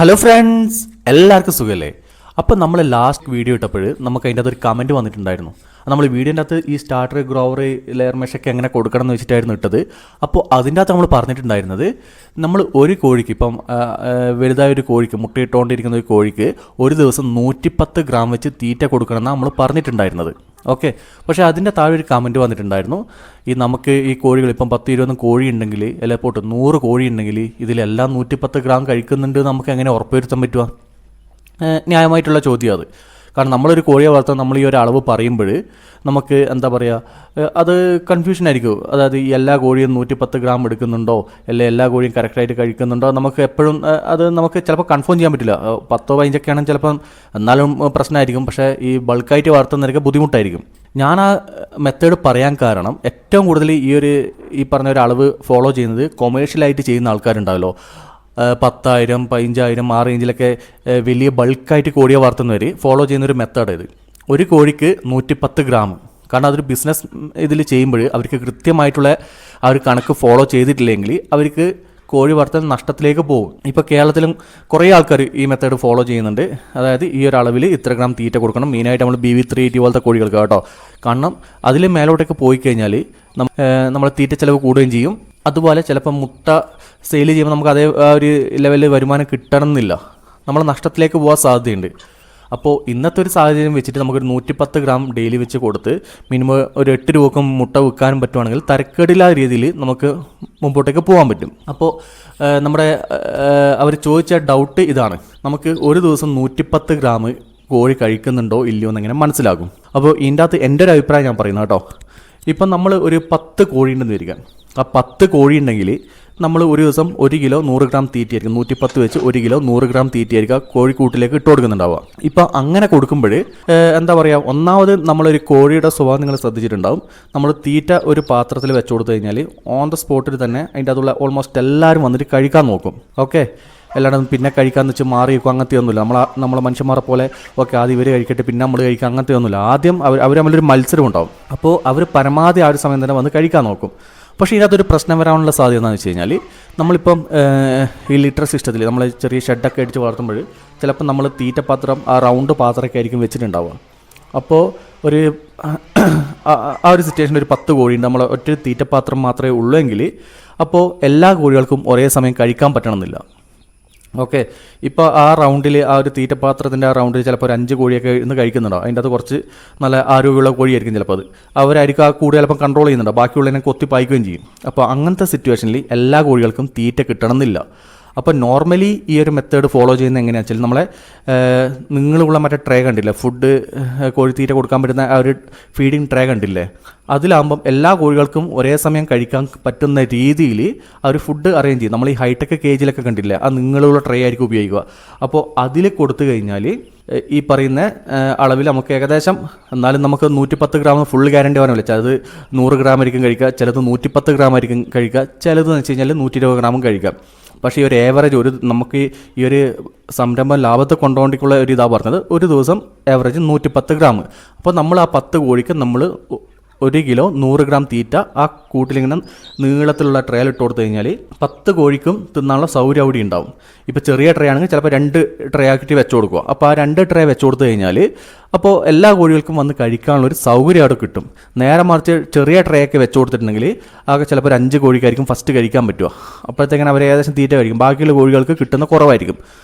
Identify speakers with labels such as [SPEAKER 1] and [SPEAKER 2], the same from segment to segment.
[SPEAKER 1] Hello friends, എല്ലാവർക്കും സുഖമല്ലേ? അപ്പോൾ നമ്മൾ ലാസ്റ്റ് വീഡിയോ ഇട്ടപ്പോൾ നമുക്ക് അതിൻ്റെ അകത്തൊരു കമൻറ്റ് വന്നിട്ടുണ്ടായിരുന്നു. നമ്മൾ വീഡിയോൻ്റെ അകത്ത് ഈ സ്റ്റാർട്ടർ, ഗ്രോവർ, ലെയർ മെഷൊക്കെ എങ്ങനെ കൊടുക്കണം എന്ന് വെച്ചിട്ടായിരുന്നു ഇട്ടത്. അപ്പോൾ അതിൻ്റെ അകത്ത് നമ്മൾ പറഞ്ഞിട്ടുണ്ടായിരുന്നത്, നമ്മൾ ഒരു കോഴിക്ക് ഇപ്പം വലുതായ ഒരു കോഴിക്ക്, മുട്ടയിട്ടുകൊണ്ടിരിക്കുന്ന ഒരു കോഴിക്ക് ഒരു ദിവസം 110 ഗ്രാം വെച്ച് തീറ്റ കൊടുക്കണമെന്നാണ് നമ്മൾ പറഞ്ഞിട്ടുണ്ടായിരുന്നത്. ഓക്കെ, പക്ഷേ അതിൻ്റെ താഴെ ഒരു കമൻറ്റ് വന്നിട്ടുണ്ടായിരുന്നു. നമുക്ക് ഈ കോഴികൾ ഇപ്പം 10-20 കോഴി ഉണ്ടെങ്കിൽ, അല്ലെങ്കിൽ പോട്ട് 100 കോഴി ഉണ്ടെങ്കിൽ ഇതിലെല്ലാം 110 ഗ്രാം കഴിക്കുന്നുണ്ട് നമുക്ക് എങ്ങനെ ഉറപ്പുവരുത്താൻ പറ്റുക? ന്യായമായിട്ടുള്ള ചോദ്യം അത്. കാരണം നമ്മളൊരു കോഴിയെ വളർത്താൻ നമ്മൾ ഈ ഒരു അളവ് പറയുമ്പോൾ നമുക്ക് എന്താ പറയുക, അത് കൺഫ്യൂഷൻ ആയിരിക്കും. അതായത് ഈ എല്ലാ കോഴിയും 110 ഗ്രാം എടുക്കുന്നുണ്ടോ, അല്ലെങ്കിൽ എല്ലാ കോഴിയും കറക്റ്റായിട്ട് കഴിക്കുന്നുണ്ടോ, നമുക്ക് എപ്പോഴും അത് നമുക്ക് ചിലപ്പോൾ കൺഫേം ചെയ്യാൻ പറ്റില്ല. 10-15 ആണെങ്കിൽ ചിലപ്പം എന്നാലും പ്രശ്നമായിരിക്കും. പക്ഷേ ഈ ബൾക്കായിട്ട് വളർത്തുന്നവർക്ക് ബുദ്ധിമുട്ടായിരിക്കും. ഞാൻ ആ മെത്തേഡ് പറയാൻ കാരണം, ഏറ്റവും കൂടുതൽ ഈ പറഞ്ഞ ഒരു അളവ് ഫോളോ ചെയ്യുന്നത് കൊമേഴ്ഷ്യലായിട്ട് ചെയ്യുന്ന ആൾക്കാരുണ്ടാവല്ലോ. 10,000, 15,000 ആ റേഞ്ചിലൊക്കെ വലിയ ബൾക്കായിട്ട് കോഴിയെ വളർത്തുന്നവർ ഫോളോ ചെയ്യുന്നൊരു മെത്തേഡ് ഇത്. ഒരു കോഴിക്ക് 110 ഗ്രാം. കാരണം അതൊരു ബിസിനസ് ഇതിൽ ചെയ്യുമ്പോൾ അവർക്ക് കൃത്യമായിട്ടുള്ള ആ ഒരു കണക്ക് ഫോളോ ചെയ്തിട്ടില്ലെങ്കിൽ അവർക്ക് കോഴി വളർത്തൽ നഷ്ടത്തിലേക്ക് പോകും. ഇപ്പോൾ കേരളത്തിലും കുറേ ആൾക്കാർ ഈ മെത്തേഡ് ഫോളോ ചെയ്യുന്നുണ്ട്. അതായത് ഈ ഒരു അളവിൽ ഇത്ര ഗ്രാം തീറ്റ കൊടുക്കണം. മെയിനായിട്ട് നമ്മൾ BV380 പോലത്തെ കോഴികൾക്ക് കേട്ടോ. കാരണം അതിൽ മേലോട്ടൊക്കെ പോയി കഴിഞ്ഞാൽ നമ്മൾ തീറ്റ ചിലവ് കൂടുകയും ചെയ്യും. അതുപോലെ ചിലപ്പോൾ മുട്ട സെയിൽ ചെയ്യുമ്പോൾ നമുക്ക് അതേ ആ ഒരു ലെവലിൽ വരുമാനം കിട്ടണമെന്നില്ല, നമ്മൾ നഷ്ടത്തിലേക്ക് പോകാൻ സാധ്യതയുണ്ട്. അപ്പോൾ ഇന്നത്തെ ഒരു സാഹചര്യം വെച്ചിട്ട് നമുക്കൊരു 110 ഗ്രാം ഡെയിലി വെച്ച് കൊടുത്ത് മിനിമം ഒരു 8 രൂപക്കും മുട്ട വിൽക്കാനും പറ്റുവാണെങ്കിൽ തരക്കേടില്ലാത്ത രീതിയിൽ നമുക്ക് മുമ്പോട്ടേക്ക് പോകാൻ പറ്റും. അപ്പോൾ നമ്മുടെ അവർ ചോദിച്ച ഡൗട്ട് ഇതാണ്, നമുക്ക് ഒരു ദിവസം 110 ഗ്രാം കോഴി കഴിക്കുന്നുണ്ടോ ഇല്ലയോ എന്നെങ്ങനെ മനസ്സിലാകും? അപ്പോൾ ഇതിൻ്റെ അകത്ത് എൻ്റെ ഒരു അഭിപ്രായം ഞാൻ പറയുന്നത് കേട്ടോ. ഇപ്പം നമ്മൾ ഒരു 10 കോഴി ഉണ്ടെന്ന് വരിക. ആ 10 കോഴി ഉണ്ടെങ്കിൽ നമ്മൾ ഒരു ദിവസം 1 കിലോ 100 ഗ്രാം തീറ്റയായിരിക്കും, 110 വെച്ച് 1 കിലോ 100 ഗ്രാം തീറ്റയായിരിക്കും കോഴിക്കൂട്ടിലേക്ക് ഇട്ട് കൊടുക്കുന്നുണ്ടാവുക. ഇപ്പം അങ്ങനെ കൊടുക്കുമ്പോൾ എന്താ പറയുക, ഒന്നാമത് നമ്മളൊരു കോഴിയുടെ സ്വഭാവം നിങ്ങൾ ശ്രദ്ധിച്ചിട്ടുണ്ടാവും. നമ്മൾ തീറ്റ ഒരു പാത്രത്തിൽ വെച്ച് കൊടുത്തു കഴിഞ്ഞാൽ ഓൺ ദ സ്പോട്ടിൽ തന്നെ അതിൻ്റെ അതുള്ള ഓൾമോസ്റ്റ് എല്ലാവരും വന്നിട്ട് കഴിക്കാൻ നോക്കും. ഓക്കെ, എല്ലാവരും പിന്നെ കഴിക്കാമെന്ന് വെച്ച് മാറി വയ്ക്കും, അങ്ങനത്തെ ഒന്നുമില്ല. നമ്മളെ മനുഷ്യന്മാരെ പോലെ ഓക്കെ ആദ്യം ഇവർ കഴിക്കട്ടെ പിന്നെ നമ്മൾ കഴിക്കുക, അങ്ങനത്തെ ഒന്നുമില്ല. ആദ്യം അവർ തമ്മിലൊരു മത്സരം ഉണ്ടാവും. അപ്പോൾ അവർ പരമാവധി ആ ഒരു സമയം തന്നെ വന്ന് കഴിക്കാൻ നോക്കും. പക്ഷേ ഇതിനകത്തൊരു പ്രശ്നം വരാനുള്ള സാധ്യത എന്താണെന്ന് വെച്ച് കഴിഞ്ഞാൽ, നമ്മളിപ്പം ഈ ലിറ്റർ സിസ്റ്റത്തിൽ നമ്മൾ ചെറിയ ഷെഡൊക്കെ അടിച്ച് വളർത്തുമ്പോൾ ചിലപ്പോൾ നമ്മൾ തീറ്റപാത്രം ആ റൗണ്ട് പാത്രമൊക്കെ ആയിരിക്കും വെച്ചിട്ടുണ്ടാവുക. അപ്പോൾ ആ ഒരു സിറ്റുവേഷനിൽ ഒരു 10 കോഴിയുണ്ട്, നമ്മൾ ഒറ്റ തീറ്റപാത്രം മാത്രമേ ഉള്ളൂ എങ്കിൽ അപ്പോൾ എല്ലാ കോഴികൾക്കും ഒരേ സമയം കഴിക്കാൻ പറ്റണമെന്നില്ല. ഓക്കെ, ഇപ്പോൾ ആ റൗണ്ടിൽ ആ ഒരു തീറ്റപാത്രത്തിൻ്റെ ആ റൗണ്ടിൽ ചിലപ്പോൾ ഒരു 5 കോഴിയൊക്കെ ഇന്ന് കഴിക്കുന്നുണ്ടോ, അതിൻ്റെ അത് കുറച്ച് നല്ല ആരോഗ്യമുള്ള കോഴിയായിരിക്കും ചിലപ്പോൾ. അവരായിരിക്കും ആ കൂട് ചിലപ്പോൾ കൺട്രോൾ ചെയ്യുന്നുണ്ടോ, ബാക്കിയുള്ളതിനെ കൊത്തി പായിക്കുകയും ചെയ്യും. അപ്പോൾ അങ്ങനത്തെ സിറ്റുവേഷനിൽ എല്ലാ കോഴികൾക്കും തീറ്റ കിട്ടണമെന്നില്ല. അപ്പോൾ നോർമലി ഈ ഒരു മെത്തേഡ് ഫോളോ ചെയ്യുന്നത് എങ്ങനെയാണെന്ന് വെച്ചാൽ, നമ്മളെ നിങ്ങളുള്ള മറ്റേ ട്രേ കണ്ടില്ലേ, ഫുഡ് കോഴിത്തീറ്റ കൊടുക്കാൻ പറ്റുന്ന ആ ഒരു ഫീഡിങ് ട്രേ കണ്ടില്ലേ, അതിലാകുമ്പം എല്ലാ കോഴികൾക്കും ഒരേ സമയം കഴിക്കാൻ പറ്റുന്ന രീതിയിൽ ആ ഒരു ഫുഡ് അറേഞ്ച് ചെയ്യും. നമ്മൾ ഈ ഹൈടെക് കേജിലൊക്കെ കണ്ടില്ലേ, ആ നിങ്ങളുള്ള ട്രേ ആയിരിക്കും ഉപയോഗിക്കുക. അപ്പോൾ അതിൽ കൊടുത്തു കഴിഞ്ഞാൽ ഈ പറയുന്ന അളവിൽ നമുക്ക് ഏകദേശം, എന്നാലും നമുക്ക് 110 ഗ്രാം ഫുൾ ഗ്യാരണ്ടി പറയാൻ പറ്റില്ല. ചിലത് 100 ഗ്രാം ആയിരിക്കും കഴിക്കുക, ചിലത് 110 ഗ്രാം ആയിരിക്കും കഴിക്കുക, ചിലത് എന്ന് വെച്ച് കഴിഞ്ഞാൽ 120 ഗ്രാമും കഴിക്കാം. പക്ഷേ ഈ ഒരു ഏവറേജ് നമുക്ക് ഈ ഒരു സംരംഭം ലാഭത്തെ കൊണ്ടുകൊണ്ടിട്ടുള്ള ഒരു ഇതാണ് പറഞ്ഞത്, ഒരു ദിവസം ഏവറേജ് 110 ഗ്രാം. അപ്പോൾ നമ്മൾ ആ 10 കോഴിക്ക് നമ്മൾ 1 കിലോ 100 ഗ്രാം തീറ്റ ആ കൂട്ടിലിങ്ങനെ നീളത്തിലുള്ള ട്രേയിൽ ഇട്ട് കൊടുത്തു കഴിഞ്ഞാൽ 10 കോഴിക്കും തിന്നാനുള്ള സൗകര്യം അവിടെ ഉണ്ടാവും. ഇപ്പോൾ ചെറിയ ട്രേ ആണെങ്കിൽ ചിലപ്പോൾ 2 ട്രേ ആക്കിയിട്ട് വെച്ച് കൊടുക്കുക. അപ്പോൾ ആ 2 ട്രേ വെച്ച് കൊടുത്തു കഴിഞ്ഞാൽ അപ്പോൾ എല്ലാ കോഴികൾക്കും വന്ന് കഴിക്കാനുള്ളൊരു സൗകര്യം അവിടെ കിട്ടും. നേരെ മറിച്ച് ചെറിയ ട്രേ ഒക്കെ വെച്ച് കൊടുത്തിട്ടുണ്ടെങ്കിൽ ആകെ ചിലപ്പോൾ 5 കോഴിക്കായിരിക്കും ഫസ്റ്റ് കഴിക്കാൻ പറ്റുക. അപ്പോഴത്തേക്കാണ് അവർ ഏകദേശം തീറ്റ കഴിക്കും, ബാക്കിയുള്ള കോഴികൾക്ക് കിട്ടുന്ന കുറവായിരിക്കും.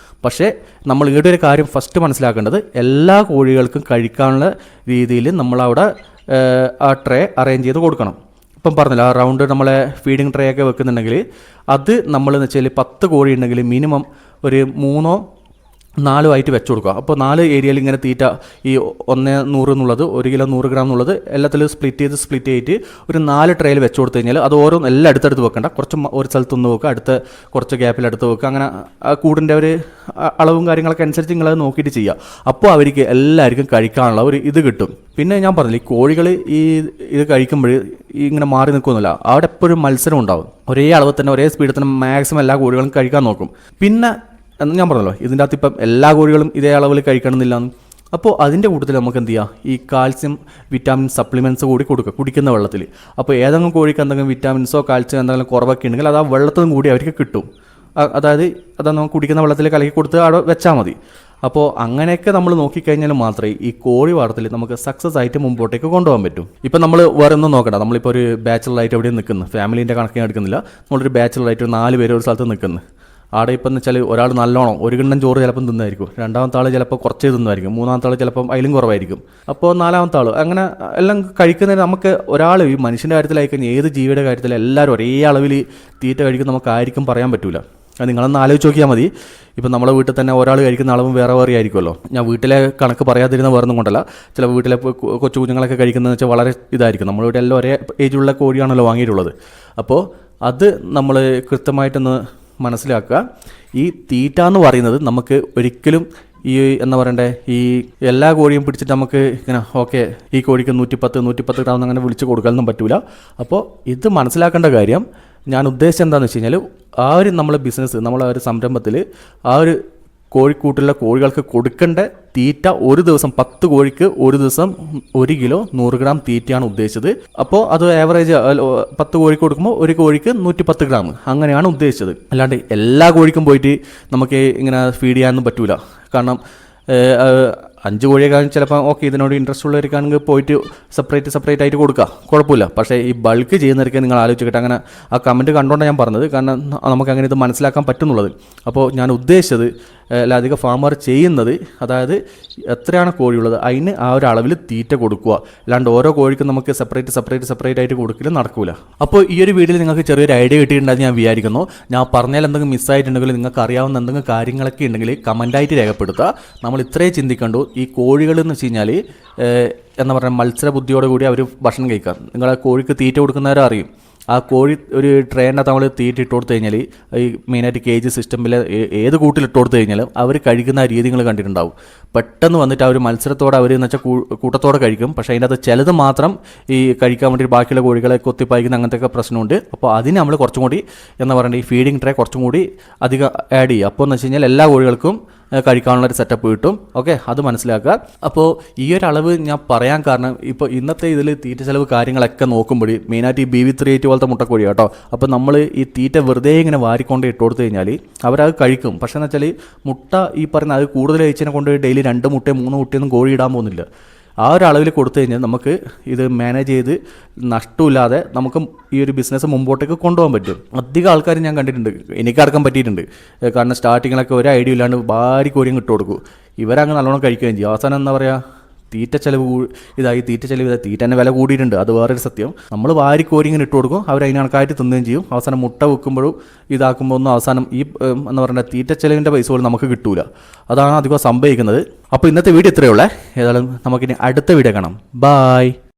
[SPEAKER 1] പക്ഷേ നമ്മൾ ഈടെ ഒരു കാര്യം ഫസ്റ്റ് മനസ്സിലാക്കേണ്ടത്, എല്ലാ കോഴികൾക്കും കഴിക്കാനുള്ള രീതിയിൽ നമ്മളവിടെ ആ ട്രേ അറേഞ്ച് ചെയ്ത് കൊടുക്കണം. ഇപ്പം പറഞ്ഞില്ല, ആ റൗണ്ട് നമ്മളെ ഫീഡിങ് ട്രേ ഒക്കെ വെക്കുന്നുണ്ടെങ്കിൽ അത് നമ്മളെന്ന് വെച്ചാൽ 10 കോഴി ഉണ്ടെങ്കിൽ മിനിമം ഒരു 3-4 ആയിട്ട് വെച്ച് കൊടുക്കുക. അപ്പോൾ 4 ഏരിയയിൽ ഇങ്ങനെ തീറ്റ ഈ 100 എന്നുള്ളത് 1 കിലോ 100 ഗ്രാം എന്നുള്ളത് എല്ലാത്തിലും സ്പ്ലിറ്റ് ചെയ്തിട്ട് ഒരു 4 ട്രേയിൽ വെച്ച് കൊടുത്തു കഴിഞ്ഞാൽ അത് ഓരോന്നും എല്ലാം അടുത്തടുത്ത് വെക്കണ്ട, കുറച്ച് ഒരു സ്ഥലത്തൊന്ന് വെക്കുക, അടുത്ത കുറച്ച് ഗ്യാപ്പിൽ അടുത്ത് വെക്കുക. അങ്ങനെ ആ കൂടിൻ്റെ ഒരു അളവും കാര്യങ്ങളൊക്കെ അനുസരിച്ച് നിങ്ങളത് നോക്കിയിട്ട് ചെയ്യുക. അപ്പോൾ അവർക്ക് എല്ലാവർക്കും കഴിക്കാനുള്ള ഒരു ഇത് കിട്ടും. പിന്നെ ഞാൻ പറഞ്ഞില്ല, ഈ കോഴികൾ ഇത് കഴിക്കുമ്പോൾ ഇങ്ങനെ മാറി നിൽക്കുന്നില്ല, അവിടെ എപ്പോഴും മത്സരം ഉണ്ടാവും. ഒരേ അളവ് തന്നെ ഒരേ സ്പീഡിൽ തന്നെ മാക്സിമം എല്ലാ കോഴികളും കഴിക്കാൻ നോക്കും. പിന്നെ എന്ന് ഞാൻ പറഞ്ഞല്ലോ, ഇതിൻ്റെ അകത്ത് ഇപ്പം എല്ലാ കോഴികളും ഇതേ അളവിൽ കഴിക്കണമെന്നില്ല. അപ്പോൾ അതിൻ്റെ കൂട്ടത്തിൽ നമുക്ക് എന്ത് ചെയ്യാം, ഈ കാൽസ്യം വിറ്റാമിൻ സപ്ലിമെൻറ്റ്സ് കൂടി കുടിക്കുന്ന വെള്ളത്തിൽ. അപ്പോൾ ഏതെങ്കിലും കോഴിക്ക് എന്തെങ്കിലും വിറ്റാമിൻസോ കാൽസ്യം എന്തെങ്കിലും കുറവൊക്കെ ഉണ്ടെങ്കിൽ അത് ആ വെള്ളത്തിനും കൂടി അവർക്ക് കിട്ടും. അതായത് നമ്മൾ കുടിക്കുന്ന വെള്ളത്തിൽ കലക്കി കൊടുത്ത് അവിടെ വെച്ചാൽ മതി. അപ്പോൾ അങ്ങനെയൊക്കെ നമ്മൾ നോക്കിക്കഴിഞ്ഞാൽ മാത്രമേ ഈ കോഴി വളർത്തൽ നമുക്ക് സക്സസ് ആയിട്ട് മുമ്പോട്ടേക്ക് കൊണ്ടുപോകാൻ പറ്റും. ഇപ്പം നമ്മൾ വേറെ ഒന്നും നോക്കണ്ട, നമ്മളിപ്പോൾ ഒരു ബാച്ചിലറായിട്ട് എവിടെയും നിൽക്കുന്നു, ഫാമിലീൻ്റെ കണക്കിന് എടുക്കുന്നില്ല, നമ്മളൊരു ബാച്ചിലറായിട്ട് 4 പേര് ഒരു സ്ഥലത്ത് നിൽക്കുന്നു. അവിടെ ഇപ്പം എന്ന് വെച്ചാൽ ഒരാൾ നല്ലോണം ഒരു കിണ്ണം ചോറ് ചിലപ്പം തിന്നായിരിക്കും, രണ്ടാമത്തെ ആൾ ചിലപ്പോൾ കുറച്ചേ തിന്നായിരിക്കും, മൂന്നാമത്തെ ആൾ ചിലപ്പം അതിലും കുറവായിരിക്കും, അപ്പോൾ നാലാമത്തെ ആൾ അങ്ങനെ എല്ലാം കഴിക്കുന്നതിന് നമുക്ക് ഒരാൾ ഈ മനുഷ്യൻ്റെ കാര്യത്തിലായി കഴിഞ്ഞാൽ ഏത് ജീവിയുടെ കാര്യത്തിൽ എല്ലാവരും ഒരേ അളവിൽ തീറ്റ കഴിക്കും നമുക്ക് ആയിരിക്കും പറയാൻ പറ്റില്ല. അത് നിങ്ങളൊന്ന് ആലോചിച്ച് നോക്കിയാൽ മതി. ഇപ്പം നമ്മളെ വീട്ടിൽ തന്നെ ഒരാൾ കഴിക്കുന്ന അളവും വേറെ വേറെ ആയിരിക്കുമല്ലോ. ഞാൻ വീട്ടിലെ കണക്ക് പറയാതിരുന്ന വേറൊന്നും കൊണ്ടല്ല, ചില വീട്ടിലെ കൊച്ചു കുഞ്ഞുങ്ങളൊക്കെ കഴിക്കുന്നതെന്ന് വെച്ചാൽ വളരെ ഇതായിരിക്കും. നമ്മളിവിടെ എല്ലാം ഒരേ ഏജുള്ള കോഴിയാണല്ലോ വാങ്ങിയിട്ടുള്ളത്. അപ്പോൾ അത് നമ്മൾ കൃത്യമായിട്ടൊന്ന് മനസ്സിലാക്കുക. ഈ തീറ്റ എന്ന് പറയുന്നത് നമുക്ക് ഒരിക്കലും ഈ എന്താ പറയണ്ടേ, ഈ എല്ലാ കോഴിയും പിടിച്ചിട്ട് നമുക്ക് ഇങ്ങനെ ഓക്കെ ഈ കോഴിക്ക് 110 ഗ്രാം അങ്ങനെ വിളിച്ച് കൊടുക്കാനൊന്നും പറ്റില്ല. അപ്പോൾ ഇത് മനസ്സിലാക്കേണ്ട കാര്യം, ഞാൻ ഉദ്ദേശിച്ചത് എന്താണെന്ന് വെച്ച് കഴിഞ്ഞാൽ ആ ഒരു നമ്മളെ ബിസിനസ്, നമ്മളെ ഒരു സംരംഭത്തിൽ ആ ഒരു കോഴിക്കൂട്ടിലുള്ള കോഴികൾക്ക് കൊടുക്കേണ്ട തീറ്റ ഒരു ദിവസം 10 കോഴിക്ക് ഒരു ദിവസം 1 കിലോ 100 ഗ്രാം തീറ്റയാണ് ഉദ്ദേശിച്ചത്. അപ്പോൾ അത് ആവറേജ് 10 കോഴിക്ക് കൊടുക്കുമ്പോൾ ഒരു കോഴിക്ക് 110 ഗ്രാം അങ്ങനെയാണ് ഉദ്ദേശിച്ചത്. അല്ലാണ്ട് എല്ലാ കോഴിക്കും പോയിട്ട് നമുക്ക് ഇങ്ങനെ ഫീഡ് ചെയ്യാനൊന്നും പറ്റൂല. കാരണം 5 കോഴിയൊക്കെ ചിലപ്പോൾ ഓക്കെ ഇതിനോട് ഇൻട്രസ്റ്റ് ഉള്ളവർക്കാണെങ്കിൽ പോയിട്ട് സെപ്പറേറ്റ് ആയിട്ട് കൊടുക്കുക, കുഴപ്പമില്ല. പക്ഷേ ഈ ബൾക്ക് ചെയ്യുന്നവർക്ക് നിങ്ങൾ ആലോചിച്ചിട്ട് അങ്ങനെ ആ കമൻറ്റ് കണ്ടുകൊണ്ടാണ് ഞാൻ പറഞ്ഞത്, കാരണം നമുക്ക് അങ്ങനെ ഇത് മനസ്സിലാക്കാൻ പറ്റുന്നുള്ളത്. അപ്പോൾ ഞാൻ ഉദ്ദേശിച്ചത് അധികം ഫാമർ ചെയ്യുന്നത്, അതായത് എത്രയാണ് കോഴിയുള്ളത് അതിന് ആ ഒരു അളവിൽ തീറ്റ കൊടുക്കുക, അല്ലാണ്ട് ഓരോ കോഴിക്കും നമുക്ക് സെപ്പറേറ്റ് ആയിട്ട് കൊടുക്കലും നടക്കില്ല. അപ്പോൾ ഈ ഒരു വീഡിയോയിൽ നിങ്ങൾക്ക് ചെറിയൊരു ഐഡിയ കിട്ടിയിട്ടുണ്ടെന്ന് ഞാൻ വിചാരിക്കുന്നു. ഞാൻ പറഞ്ഞാൽ എന്തെങ്കിലും മിസ്സായിട്ടുണ്ടെങ്കിൽ നിങ്ങൾക്ക് അറിയാവുന്ന എന്തെങ്കിലും കാര്യങ്ങളൊക്കെ ഉണ്ടെങ്കിൽ കമൻറ്റായിട്ട് രേഖപ്പെടുത്തുക. നമ്മൾ ഇത്രേ ചിന്തിക്കണ്ടു, ഈ കോഴികൾ എന്ന് വെച്ച് കഴിഞ്ഞാൽ എന്താ പറയുക, മത്സര ബുദ്ധിയോട് കൂടി അവർ ഭക്ഷണം കഴിക്കാം. നിങ്ങൾ ആ കോഴിക്ക് തീറ്റ കൊടുക്കുന്നവരെ അറിയും. ആ കോഴി ഒരു ട്രെയിനകത്ത് നമ്മൾ തീറ്റ ഇട്ട് കൊടുത്തു കഴിഞ്ഞാൽ, ഈ മെയിനായിട്ട് കേജ് സിസ്റ്റമിൽ ഏത് കൂട്ടിലിട്ട് കൊടുത്തു കഴിഞ്ഞാലും അവർ കഴിക്കുന്ന ആ രീതി നിങ്ങൾ കണ്ടിട്ടുണ്ടാവും. പെട്ടെന്ന് വന്നിട്ട് ആ ഒരു മത്സരത്തോടെ അവർ എന്ന് വെച്ചാൽ കൂട്ടത്തോടെ കഴിക്കും. പക്ഷേ അതിൻ്റെ അത് ചിലത് മാത്രം ഈ കഴിക്കാൻ വേണ്ടി ബാക്കിയുള്ള കോഴികളെ കൊത്തിപ്പായിക്കുന്ന അങ്ങനത്തെ പ്രശ്നമുണ്ട്. അപ്പോൾ അതിന് നമ്മൾ കുറച്ചും കൂടി എന്താ പറയുക, ഈ ഫീഡിങ് ട്രേ കുറച്ചും കൂടി അധികം ആഡ് ചെയ്യുക. അപ്പോൾ എന്ന് വെച്ച് കഴിഞ്ഞാൽ എല്ലാ കോഴികൾക്കും കഴിക്കാനുള്ളൊരു സെറ്റപ്പ് കിട്ടും. ഓക്കെ, അത് മനസ്സിലാക്കുക. അപ്പോൾ ഈ ഒരു അളവ് ഞാൻ പറയാൻ കാരണം, ഇപ്പോൾ ഇന്നത്തെ ഇതിൽ തീറ്റ ചിലവ് കാര്യങ്ങളൊക്കെ നോക്കുമ്പോൾ മെയിനായിട്ട് ഈ BV380 പോലത്തെ മുട്ടക്കോഴി കേട്ടോ. അപ്പോൾ നമ്മൾ ഈ തീറ്റ വെറുതെ ഇങ്ങനെ വാരിക്കൊണ്ട് ഇട്ട് കൊടുത്തു കഴിഞ്ഞാൽ അവരത് കഴിക്കും. പക്ഷേ എന്ന് വെച്ചാൽ മുട്ട ഈ പറയുന്ന അത് കൂടുതൽ കഴിച്ചതിനെ കൊണ്ട് ഡെയിലി 2 മുട്ടയും 3 മുട്ടയൊന്നും കോഴി ഇടാൻ പോകുന്നില്ല. ആ ഒരു അളവിൽ കൊടുത്തു കഴിഞ്ഞാൽ നമുക്ക് ഇത് മാനേജ് ചെയ്ത് നഷ്ടമില്ലാതെ നമുക്ക് ഈ ഒരു ബിസിനസ് മുമ്പോട്ടേക്ക് കൊണ്ടുപോകാൻ പറ്റും. അധികം ആൾക്കാർ ഞാൻ കണ്ടിട്ടുണ്ട്, എനിക്കടക്കം പറ്റിയിട്ടുണ്ട്. കാരണം സ്റ്റാർട്ടിങ്ങിലൊക്കെ ഒരു ഐഡിയ ഇല്ലാണ്ട് ഭാരി കോഴിയും ഇട്ട് കൊടുക്കും. ഇവരങ്ങ് നല്ലോണം കഴിക്കുകയും ചെയ്യും. അവസാനം എന്താ പറയുക, തീറ്റ ചിലവ് തീറ്റ തന്നെ വില കൂടിയിട്ടുണ്ട്, അത് വേറൊരു സത്യം. നമ്മൾ വാരി കോരി ഇങ്ങനെ ഇട്ട് കൊടുക്കും, അവർ അതിന് കണക്കായിട്ട് തിന്നുകയും ചെയ്യും. അവസാനം മുട്ട വെക്കുമ്പോഴും ഇതാക്കുമ്പോൾ ഒന്നും അവസാനം ഈ എന്താ പറയുക തീറ്റ ചിലവിൻ്റെ പൈസ പോലും നമുക്ക് കിട്ടൂല. അതാണ് അധികം സംഭവിക്കുന്നത്. അപ്പോൾ ഇന്നത്തെ വീഡിയോ ഇത്രയേ ഉള്ളേ. ഏതായാലും നമുക്കിനി അടുത്ത വീഡിയോ കാണാം. ബായ്.